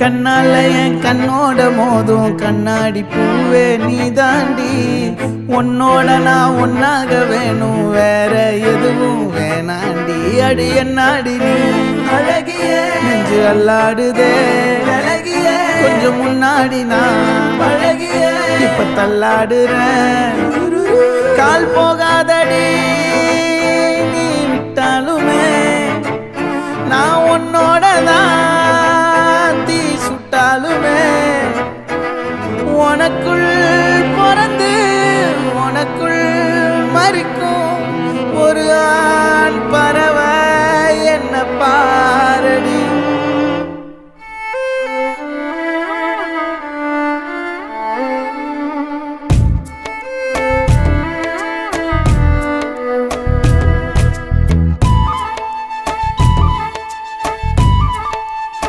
கண்ணால என் கண்ணோட மோதும் கண்ணாடி பூவே நீ தாண்டி. உன்னோட நான் ஒன்னாக வேணும், வேற எதுவும் வேணாண்டி. அடி என்னாடி நீ அழகிய நெஞ்சு அல்லாடுதே அழகிய. கொஞ்சம் முன்னாடி நான் அழகிய இப்ப தள்ளாடுறேன். கால் போகாதடி நீ விட்டாலுமே, நான் உன்னோட தான் தீ சுட்டாலுமே. உனக்குள் பிறந்து உனக்குள்